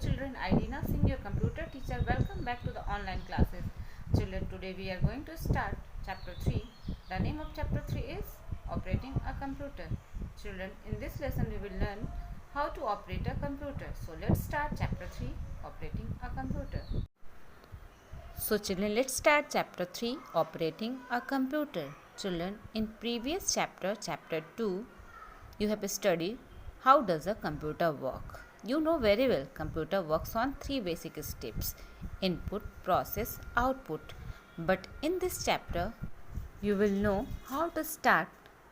children, I Reena Singh, your computer teacher. Welcome back to the online classes. Children, today we are going to start chapter 3. The name of chapter 3 is Operating a Computer. Children, in this lesson we will learn how to operate a computer. So let's start chapter 3, Operating a Computer. So children, let's start chapter 3, Operating a Computer. Children, in previous chapter, chapter 2, you have studied how does a computer work. You know very well computer works on 3 basic steps: input, process, output. But in this chapter you will know how to start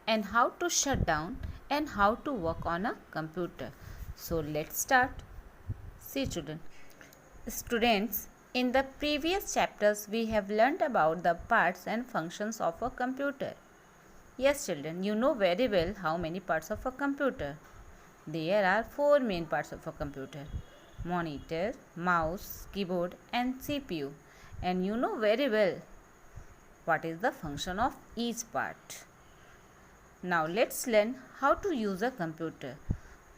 and how to shut down and how to work on a computer. So let's start. See children, students, in the previous chapters we have learnt about the parts and functions of a computer. Yes children, you know very well how many parts of a computer. There are 4 main parts of a computer: monitor, mouse, keyboard and CPU. And you know very well what is the function of each part. Now let's learn how to use a computer.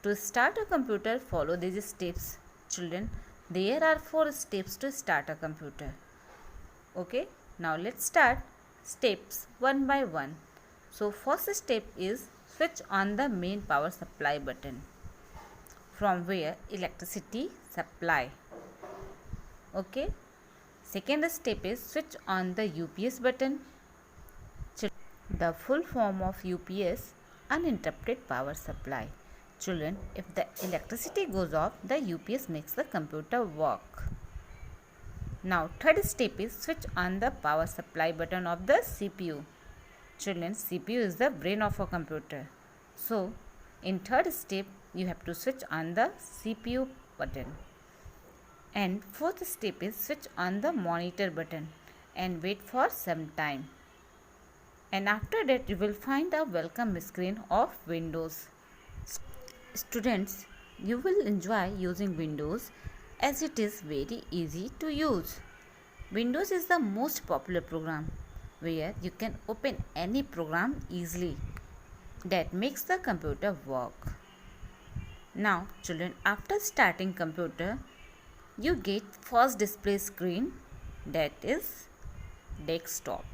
To start a computer, follow these steps. Children, there are 4 steps to start a computer. Okay, now let's start steps one by one. So first step is switch on the main power supply button from where electricity supply. Okay. Second step is switch on the UPS button. The full form of UPS, uninterrupted power supply. Children, if the electricity goes off, the UPS makes the computer work. Now third step is switch on the power supply button of the CPU. Children, CPU is the brain of a computer. So, in third step, you have to switch on the CPU button. And fourth step is switch on the monitor button and wait for some time. And after that, you will find a welcome screen of Windows. Students, you will enjoy using Windows as it is very easy to use. Windows is the most popular program where you can open any program easily that makes the computer work. Now children, after starting computer, you get first display screen, that is desktop.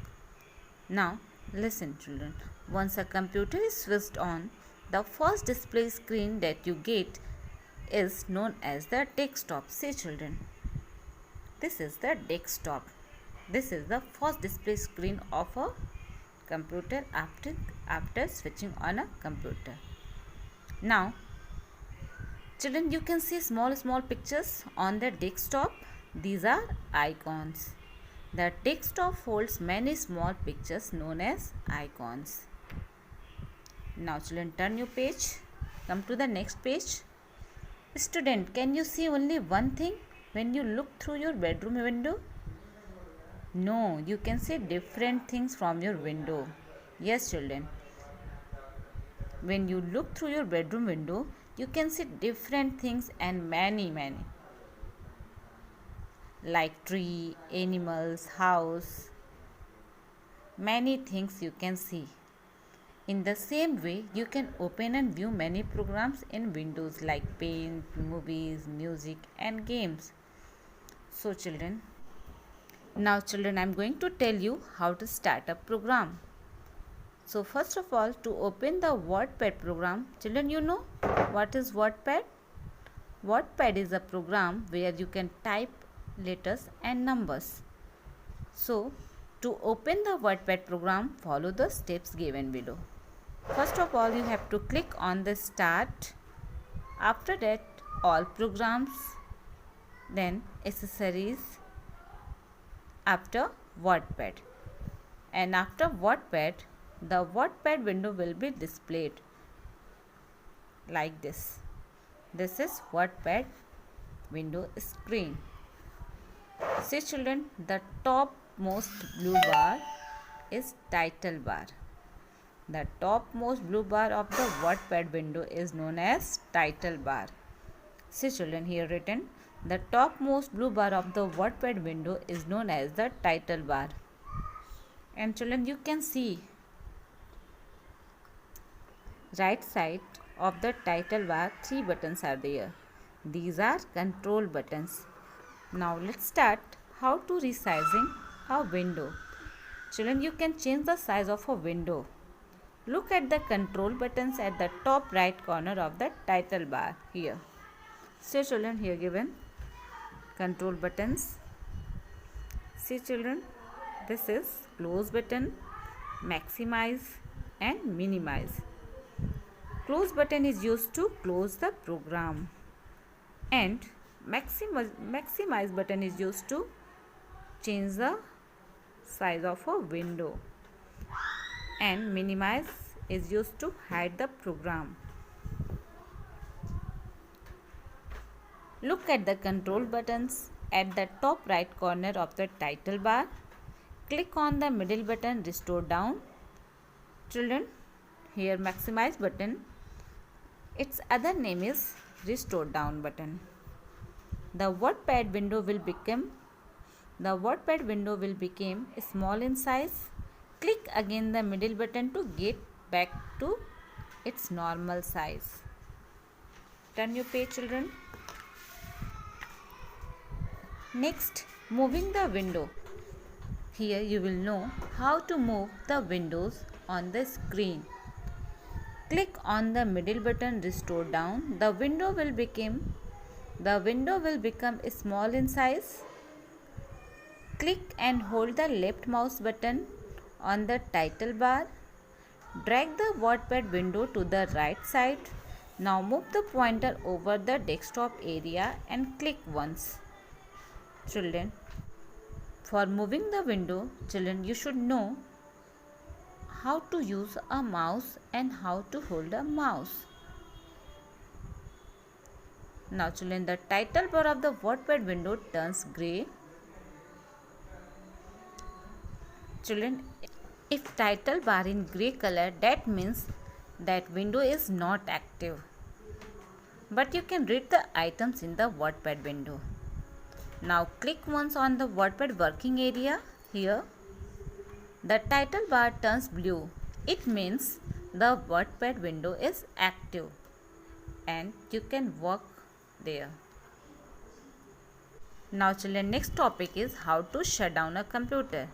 Now listen children, once a computer is switched on, the first display screen that you get is known as the desktop. See children, this is the desktop. This is the first display screen of a computer after switching on a computer. Now children, you can see small pictures on the desktop. These are icons. The desktop holds many small pictures known as icons. Now children, turn your page. Come to the next page. Student, can you see only one thing when you look through your bedroom window? No, you can see different things from your window. Yes children, when you look through your bedroom window, you can see different things and many like tree, animals, house, many things you can see. In the same way, you can open and view many programs in Windows like Paint, movies, music and games. So children, now children, I am going to tell you how to start a program. So first of all, to open the WordPad program, children, you know what is WordPad? WordPad is a program where you can type letters and numbers. So to open the WordPad program, follow the steps given below. First of all, you have to click on the start. After that, all programs, then accessories, after WordPad. And after WordPad, the WordPad window will be displayed like this. This is WordPad window screen. See children, the topmost blue bar is title bar. The topmost blue bar of the WordPad window is known as title bar. See children, here written, the topmost blue bar of the WordPad window is known as the title bar. And children, you can see right side of the title bar 3 buttons are there. These are control buttons. Now let's start how to resizing a window. Children, you can change the size of a window. Look at the control buttons at the top right corner of the title bar here. So children, here given control buttons. See children, this is close button, maximize and minimize. Close button is used to close the program and maximize button is used to change the size of a window, and minimize is used to hide the program. Look at the control buttons at the top right corner of the title bar. Click on the middle button, restore down. Children, here maximize button, its other name is restore down button. The WordPad window will become small in size. Click again the middle button to get back to its normal size. Turn your page children. Next, moving the window. Here you will know how to move the windows on the screen. Click on the middle button, restore down. The window will become small in size. Click and hold the left mouse button on the title bar. Drag the WordPad window to the right side. Now move the pointer over the desktop area and click once. Children, for moving the window, children, you should know how to use a mouse and how to hold a mouse. Now children, the title bar of the WordPad window turns grey. Children, if title bar in grey color, that means that window is not active. But you can read the items in the WordPad window. Now click once on the WordPad working area here. The title bar turns blue. It means the WordPad window is active and you can work there. Now children, next topic is how to shut down a computer.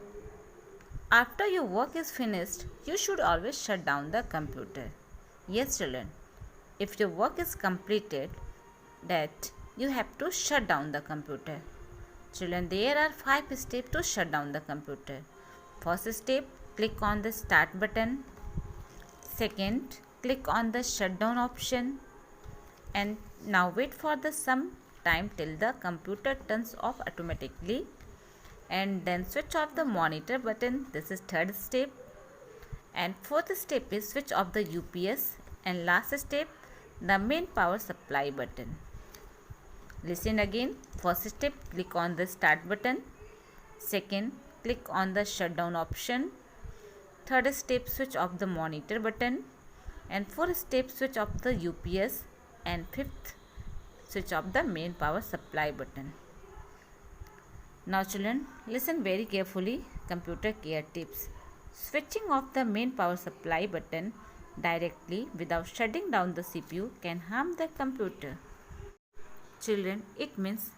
After your work is finished, you should always shut down the computer. Yes children, if your work is completed, that you have to shut down the computer. Children, there are 5 steps to shut down the computer. First step, click on the start button. Second, click on the shutdown option. And now wait for some time till the computer turns off automatically. And then switch off the monitor button. This is third step. And fourth step is switch off the UPS. And last step, the main power supply button. Listen again. First step, click on the start button. Second, click on the shutdown option. Third step, switch off the monitor button. And fourth step, switch off the UPS. And fifth, switch off the main power supply button. Now children, listen very carefully. Computer care tips. Switching off the main power supply button directly without shutting down the CPU can harm the computer. Children, it means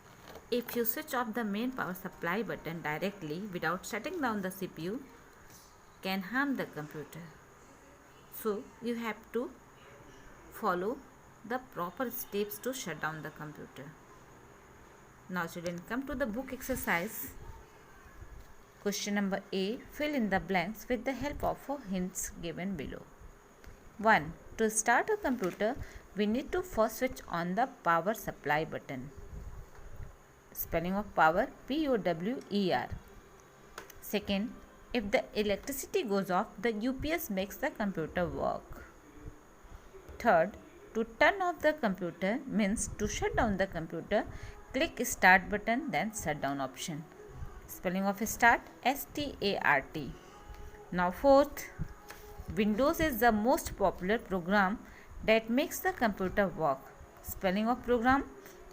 if you switch off the main power supply button directly without shutting down the CPU, can harm the computer. So you have to follow the proper steps to shut down the computer. Now children, come to the book exercise. Question number A. Fill in the blanks with the help of hints given below. 1. To start a computer, we need to first switch on the power supply button. Spelling of power, P-O-W-E-R. Second, if the electricity goes off, the UPS makes the computer work. Third, to turn off the computer means to shut down the computer, click start button, then shutdown option. Spelling of start, S-T-A-R-T. Now fourth, Windows is the most popular program that makes the computer work. Spelling of program,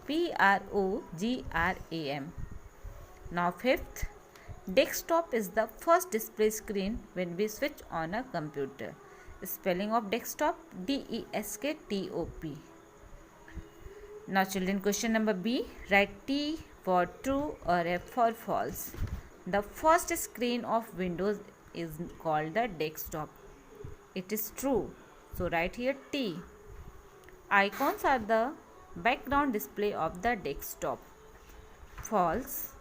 P-R-O-G-R-A-M. Now fifth, desktop is the first display screen when we switch on a computer. Spelling of desktop, D-E-S-K-T-O-P. Now children, question number B. Write T for true or F for false. The first screen of Windows is called the desktop. It is true. So write here T. Icons are the background display of the desktop. False.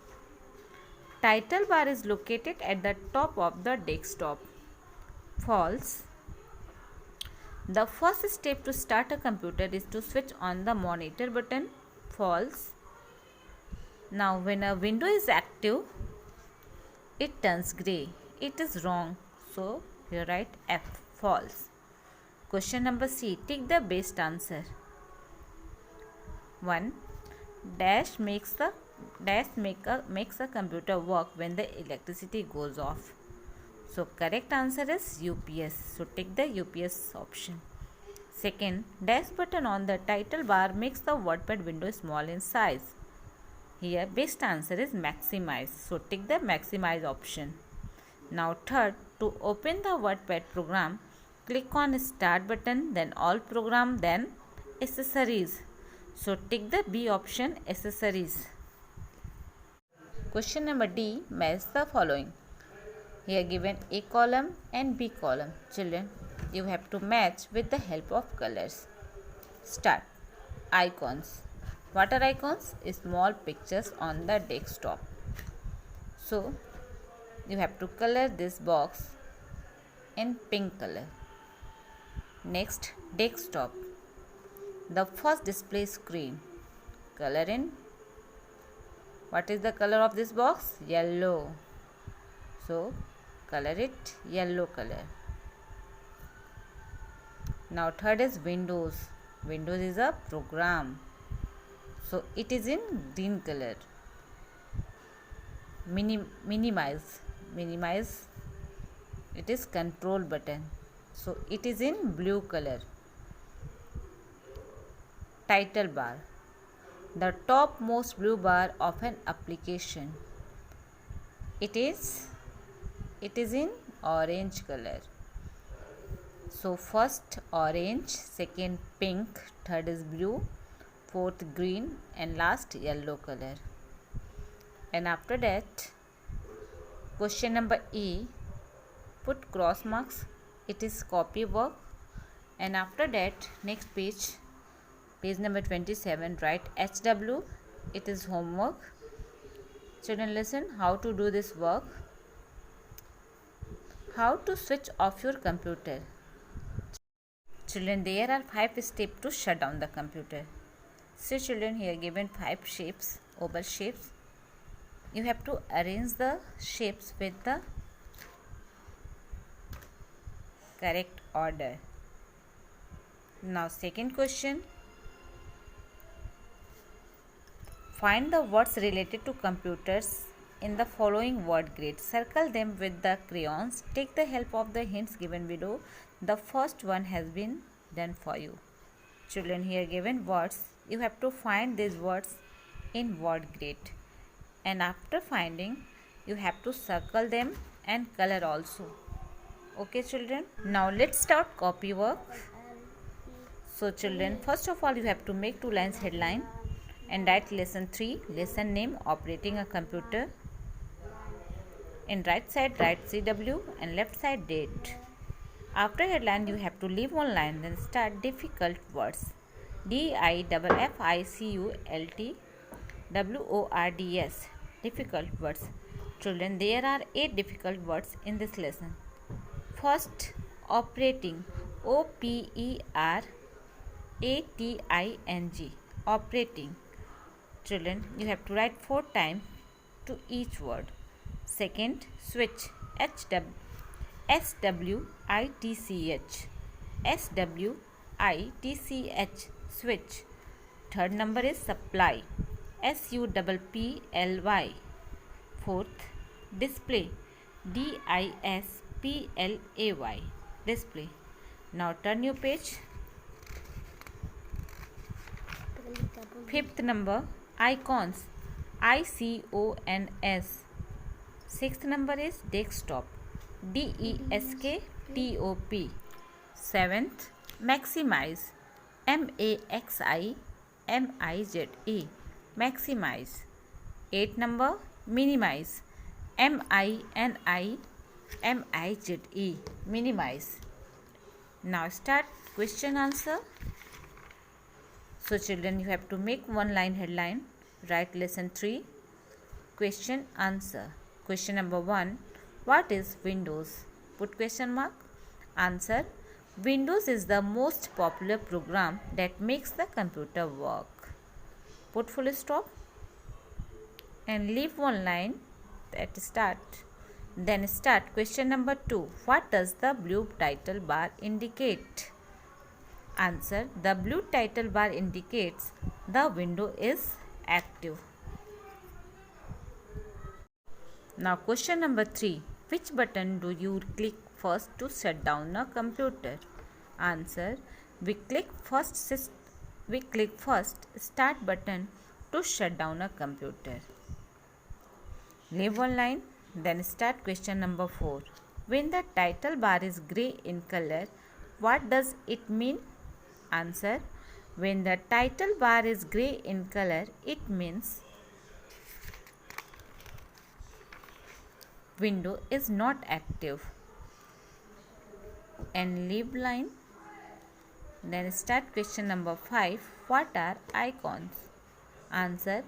Title bar is located at the top of the desktop. False. The first step to start a computer is to switch on the monitor button. False. Now when a window is active, it turns grey. It is wrong. So you write F. False. Question number C. Take the best answer. 1. Dash makes a computer work when the electricity goes off. So correct answer is UPS. So take the UPS option. Second, dash button on the title bar makes the WordPad window small in size. Here best answer is maximize. So take the maximize option. Now third, to open the WordPad program, click on start button, then all program, then accessories. So take the B option, accessories. Question number D, match the following. Here given A column and B column. Children, you have to match with the help of colors. Start. Icons. What are icons? Small pictures on the desktop. So you have to color this box in pink color. Next, desktop. The first display screen. Color in. What is the color of this box? Yellow. So color it yellow color. Now third is Windows. Windows is a program. So it is in green color. Minimize. It is control button. So it is in blue color. Title bar. The topmost blue bar of an application. It is in orange color. So first orange, second pink, third is blue, fourth green, and last yellow color. And after that, question number E, put cross marks. It is copy work. And after that, next page number 27, write HW. It is homework. Children, listen how to do this work. How to switch off your computer. Children, there are 5 steps to shut down the computer. So children, here given 5 shapes, oval shapes. You have to arrange the shapes with the correct order. Now second question. Find the words related to computers in the following word grid. Circle them with the crayons. Take the help of the hints given below. The first one has been done for you. Children, here given words. You have to find these words in word grid. And after finding, you have to circle them and color also. Okay children. Now let's start copy work. So children, first of all you have to make 2 lines headline. And write lesson 3, lesson name, operating a computer. In right side write CW and left side date. After headline you have to leave one line, then start difficult words. DIFFICULT WORDS, difficult words. Children, there are 8 difficult words in this lesson. First, operating, OPERATING, operating. Children, you have to write 4 times to each word. Second, switch, SWITCH, switch. Third number is supply, SUPPLY. Fourth, display, DISPLAY, display. Now turn your page. Fifth number, icons, ICONS. Sixth number is desktop, DESKTOP. Seventh, maximize, MAXIMIZE. M-I-Z-E, maximize. 8 number, minimize. M-I-N-I-M-I-Z-E, minimize. Now start question answer. So children, you have to make one line headline. Write lesson 3. Question answer. Question number 1. What is Windows? Put question mark. Answer. Windows is the most popular program that makes the computer work. Put full stop and leave one line at start. Then start question number 2. What does the blue title bar indicate? Answer. The blue title bar indicates the window is active. Now question number 3. Which button do you click first to shut down a computer? Answer. We click first start button to shut down a computer. Leave one line. Then start question number 4. When the title bar is grey in color, what does it mean? Answer. When the title bar is grey in color, it means window is not active. And leave line. Then start question number 5. What are icons? Answer.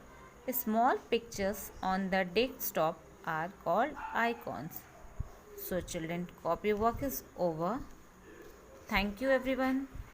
Small pictures on the desktop are called icons. So children, copy work is over. Thank you everyone.